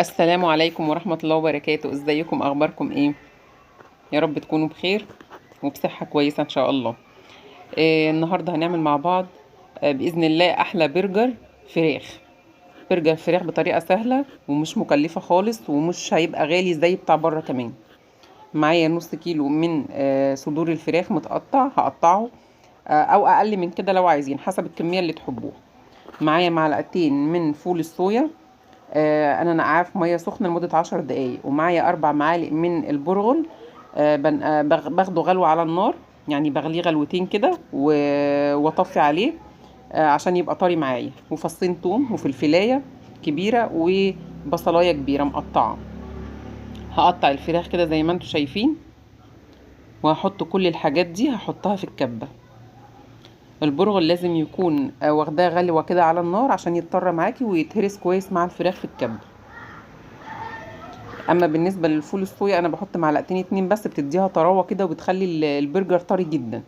السلام عليكم ورحمة الله وبركاته. ازيكم؟ اخباركم ايه؟ يا رب تكونوا بخير وبصحة كويسة ان شاء الله. النهاردة هنعمل مع بعض بإذن الله احلى برجر فراخ. برجر فراخ بطريقة سهلة ومش مكلفة خالص ومش هيبقى غالي زي بتاع بره كمان. معايا نص كيلو من صدور الفراخ متقطع، هقطعه او اقل من كده لو عايزين حسب الكمية اللي تحبوها. معايا معلقتين من فول الصويا، انا نقعاه في ميه سخنه لمده 10 دقايق. ومعايا 4 معالق من البرغل، باخده غلوه على النار، يعني بغليه غلوتين كده واطفي عليه عشان يبقى طري معايا. وفصين توم وفلفلايه كبيره وبصلايه كبيره مقطعه. هقطع الفراخ كده زي ما انتم شايفين، وهحط كل الحاجات دي هحطها في الكبه. البرغل لازم يكون واخداه غلوه كده على النار عشان يتطرى معاكي ويتهرس كويس مع الفراخ في الكبه. اما بالنسبه للفول الصويا انا بحط معلقتين 2 بس، بتديها طراوه كده وبتخلي البرجر طري جدا.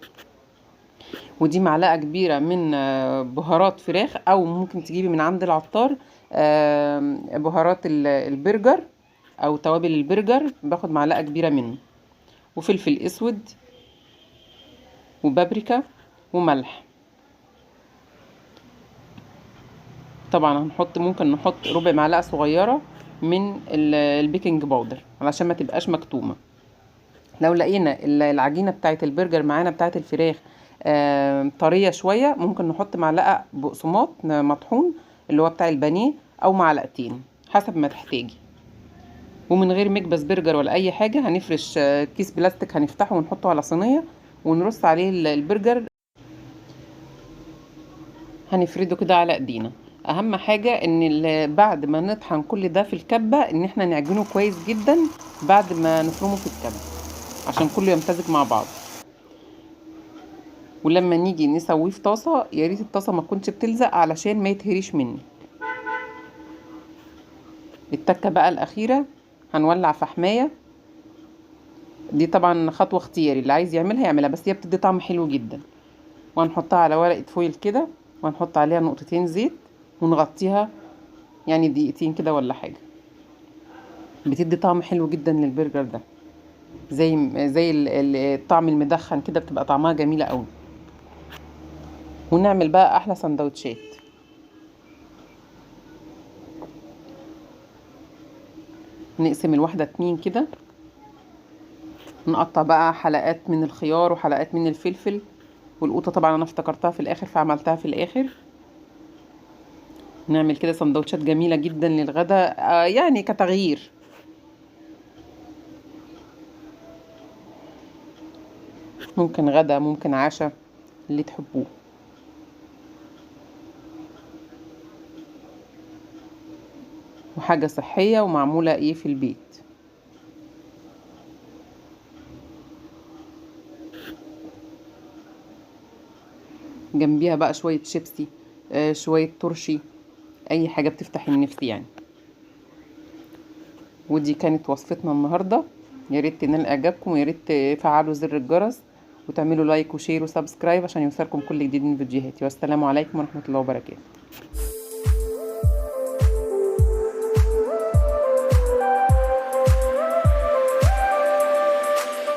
ودي معلقه كبيره من بهارات فراخ، او ممكن تجيبي من عند العطار بهارات البرجر او توابل البرجر، باخد معلقه كبيره منه. وفلفل اسود وبابريكا وملح. طبعا ممكن نحط ربع معلقه صغيره من البيكنج باودر علشان ما تبقاش مكتومه. لو لقينا العجينه بتاعه البرجر معانا بتاعه الفراخ طريه شويه، ممكن نحط معلقه بقسماط مطحون اللي هو بتاع البانيه، او معلقتين حسب ما تحتاجي. ومن غير مكبس برجر ولا اي حاجه، هنفرش كيس بلاستيك، هنفتحه ونحطه على صينيه ونرص عليه البرجر، هنفرده كده على ايدينا. اهم حاجه ان بعد ما نطحن كل ده في الكبه ان احنا نعجنه كويس جدا بعد ما نفرمه في الكبه عشان كله يمتزج مع بعض. ولما نيجي نسويه في طاسه، يا ريت الطاسه ما تكونش بتلزق علشان ما يتهريش مني. التكه بقى الاخيره، هنولع فحمايه. دي طبعا خطوه اختياري، اللي عايز يعملها يعملها، بس هي بتدي طعم حلو جدا. وهنحطها على ورقه فويل كده، وهنحط عليها نقطتين زيت ونغطيها يعني دقيقتين كده ولا حاجه. بتدي طعم حلو جدا للبرجر ده، زي الطعم المدخن كده، بتبقى طعمها جميله قوي. ونعمل بقى احلى سندوتشات. نقسم الواحده 2 كده، نقطع بقى حلقات من الخيار وحلقات من الفلفل. والقوطه طبعا انا افتكرتها في الاخر فعملتها في الاخر. نعمل كده سندوتشات جميله جدا للغدا، يعني كتغيير. ممكن غدا ممكن عشاء، اللي تحبوه. وحاجه صحيه ومعموله ايه في البيت. جنبيها بقى شويه شيبسي، شويه ترشي، اي حاجه بتفتح النفس يعني. ودي كانت وصفتنا النهارده. يا ريت تنال اعجابكم، ويا ريت تفعلوا زر الجرس وتعملوا لايك وشير وسبسكرايب عشان يوصلكم كل جديد من فيديوهاتي. والسلام عليكم ورحمه الله وبركاته.